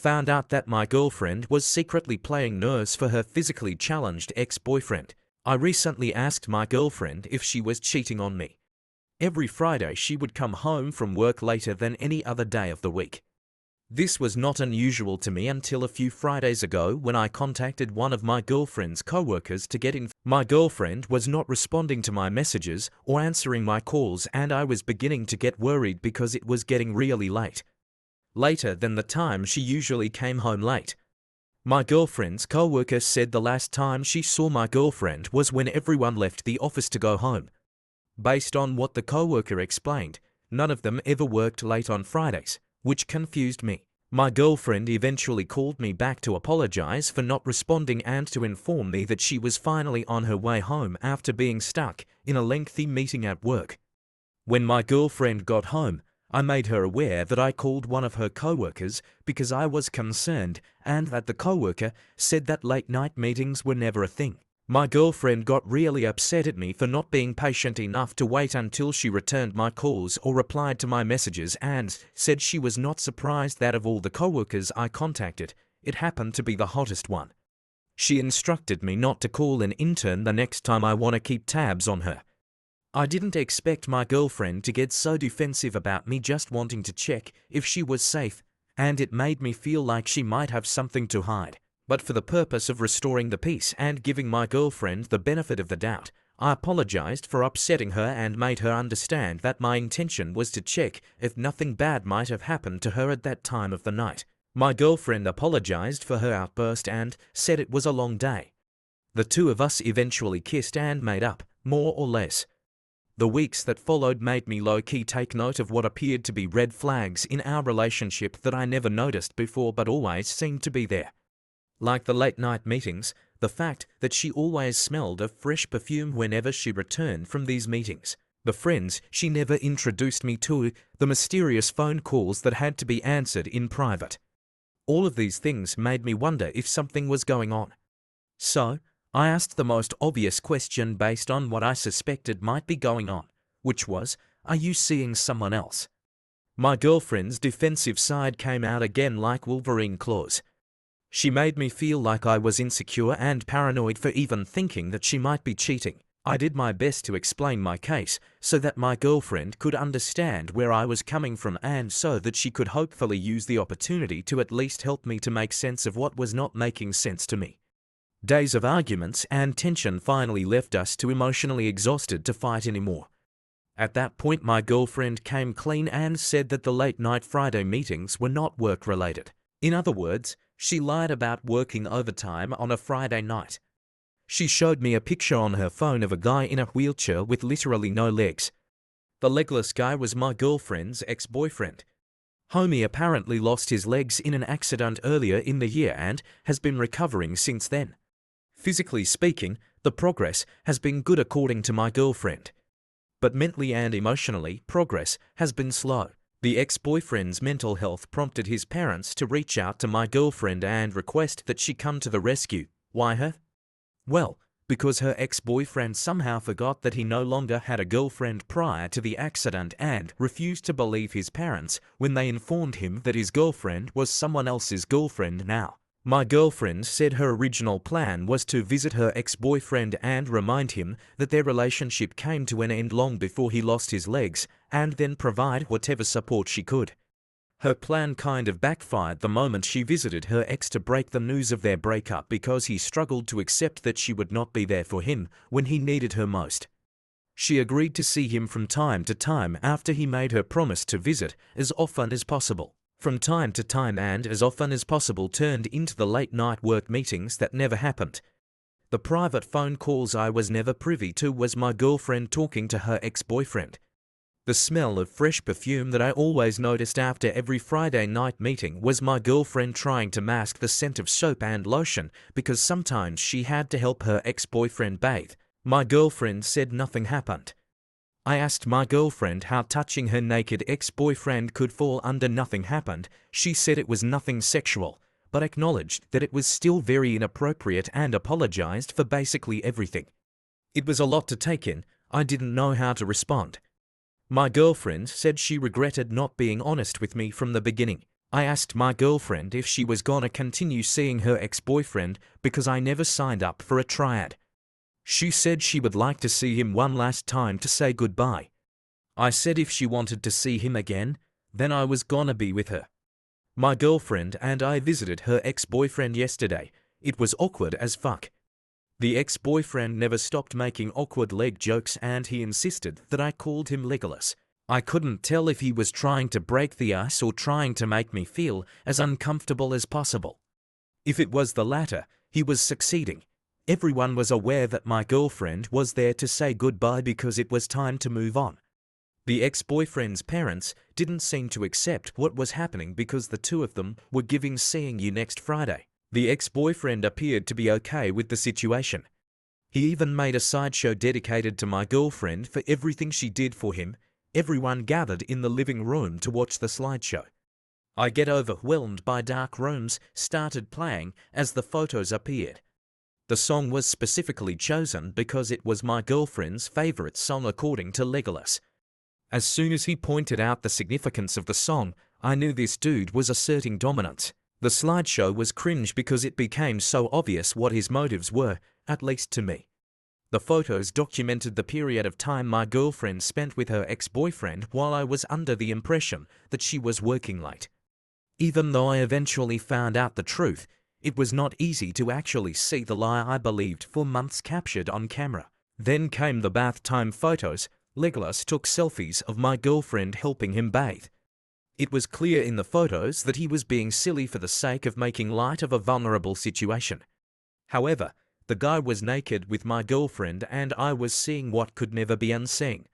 found out that my girlfriend was secretly playing nurse for her physically challenged ex-boyfriend. I recently asked my girlfriend if she was cheating on me. Every Friday she would come home from work later than any other day of the week. This was not unusual to me until a few Fridays ago when I contacted one of my girlfriend's co-workers to get in. My girlfriend was not responding to my messages or answering my calls, and I was beginning to get worried because it was getting really late. Later than the time she usually came home late. My girlfriend's co-worker said the last time she saw my girlfriend was when everyone left the office to go home. Based on what the co-worker explained, none of them ever worked late on Fridays, which confused me. My girlfriend eventually called me back to apologize for not responding and to inform me that she was finally on her way home after being stuck in a lengthy meeting at work. When my girlfriend got home, I made her aware that I called one of her co-workers because I was concerned, and that the co-worker said that late-night meetings were never a thing. My girlfriend got really upset at me for not being patient enough to wait until she returned my calls or replied to my messages, and said she was not surprised that of all the co-workers I contacted, it happened to be the hottest one. She instructed me not to call an intern the next time I want to keep tabs on her. I didn't expect my girlfriend to get so defensive about me just wanting to check if she was safe, and it made me feel like she might have something to hide. But for the purpose of restoring the peace and giving my girlfriend the benefit of the doubt, I apologized for upsetting her and made her understand that my intention was to check if nothing bad might have happened to her at that time of the night. My girlfriend apologized for her outburst and said it was a long day. The two of us eventually kissed and made up, more or less. The weeks that followed made me low-key take note of what appeared to be red flags in our relationship that I never noticed before but always seemed to be there. Like the late-night meetings, the fact that she always smelled of fresh perfume whenever she returned from these meetings, the friends she never introduced me to, the mysterious phone calls that had to be answered in private. All of these things made me wonder if something was going on. So, I asked the most obvious question based on what I suspected might be going on, which was, "Are you seeing someone else?" My girlfriend's defensive side came out again like Wolverine claws. She made me feel like I was insecure and paranoid for even thinking that she might be cheating. I did my best to explain my case so that my girlfriend could understand where I was coming from and so that she could hopefully use the opportunity to at least help me to make sense of what was not making sense to me. Days of arguments and tension finally left us too emotionally exhausted to fight anymore. At that point, my girlfriend came clean and said that the late-night Friday meetings were not work-related. In other words, she lied about working overtime on a Friday night. She showed me a picture on her phone of a guy in a wheelchair with literally no legs. The legless guy was my girlfriend's ex-boyfriend. Homie apparently lost his legs in an accident earlier in the year and has been recovering since then. Physically speaking, the progress has been good according to my girlfriend. But mentally and emotionally, progress has been slow. The ex-boyfriend's mental health prompted his parents to reach out to my girlfriend and request that she come to the rescue. Why her? Well, because her ex-boyfriend somehow forgot that he no longer had a girlfriend prior to the accident and refused to believe his parents when they informed him that his girlfriend was someone else's girlfriend now. My girlfriend said her original plan was to visit her ex-boyfriend and remind him that their relationship came to an end long before he lost his legs, and then provide whatever support she could. Her plan kind of backfired the moment she visited her ex to break the news of their breakup because he struggled to accept that she would not be there for him when he needed her most. She agreed to see him from time to time after he made her promise to visit as often as possible. From time to time and as often as possible turned into the late-night work meetings that never happened. The private phone calls I was never privy to was my girlfriend talking to her ex-boyfriend. The smell of fresh perfume that I always noticed after every Friday night meeting was my girlfriend trying to mask the scent of soap and lotion because sometimes she had to help her ex-boyfriend bathe. My girlfriend said nothing happened. I asked my girlfriend how touching her naked ex-boyfriend could fall under nothing happened. She said it was nothing sexual, but acknowledged that it was still very inappropriate and apologized for basically everything. It was a lot to take in. I didn't know how to respond. My girlfriend said she regretted not being honest with me from the beginning. I asked my girlfriend if she was gonna continue seeing her ex-boyfriend because I never signed up for a triad. She said she would like to see him one last time to say goodbye. I said if she wanted to see him again, then I was gonna be with her. My girlfriend and I visited her ex-boyfriend yesterday. It was awkward as fuck. The ex-boyfriend never stopped making awkward leg jokes and he insisted that I called him Legolas. I couldn't tell if he was trying to break the ice or trying to make me feel as uncomfortable as possible. If it was the latter, he was succeeding. Everyone was aware that my girlfriend was there to say goodbye because it was time to move on. The ex-boyfriend's parents didn't seem to accept what was happening because the two of them were giving seeing you next Friday. The ex-boyfriend appeared to be okay with the situation. He even made a sideshow dedicated to my girlfriend for everything she did for him. Everyone gathered in the living room to watch the slideshow. I Get Overwhelmed by Dark Rooms started playing as the photos appeared. The song was specifically chosen because it was my girlfriend's favorite song according to Legolas. As soon as he pointed out the significance of the song, I knew this dude was asserting dominance. The slideshow was cringe because it became so obvious what his motives were, at least to me. The photos documented the period of time my girlfriend spent with her ex-boyfriend while I was under the impression that she was working late. Even though I eventually found out the truth, it was not easy to actually see the lie I believed for months captured on camera. Then came the bath time photos. Legolas took selfies of my girlfriend helping him bathe. It was clear in the photos that he was being silly for the sake of making light of a vulnerable situation. However, the guy was naked with my girlfriend and I was seeing what could never be unseen.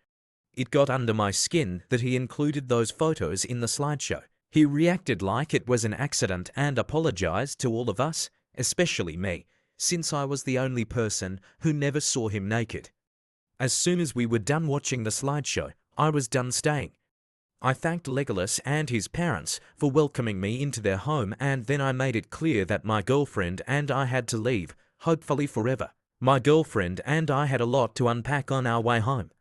It got under my skin that he included those photos in the slideshow. He reacted like it was an accident and apologized to all of us, especially me, since I was the only person who never saw him naked. As soon as we were done watching the slideshow, I was done staying. I thanked Legolas and his parents for welcoming me into their home, and then I made it clear that my girlfriend and I had to leave, hopefully forever. My girlfriend and I had a lot to unpack on our way home.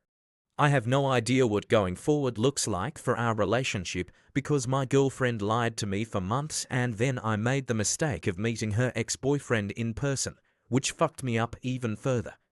I have no idea what going forward looks like for our relationship because my girlfriend lied to me for months and then I made the mistake of meeting her ex-boyfriend in person, which fucked me up even further.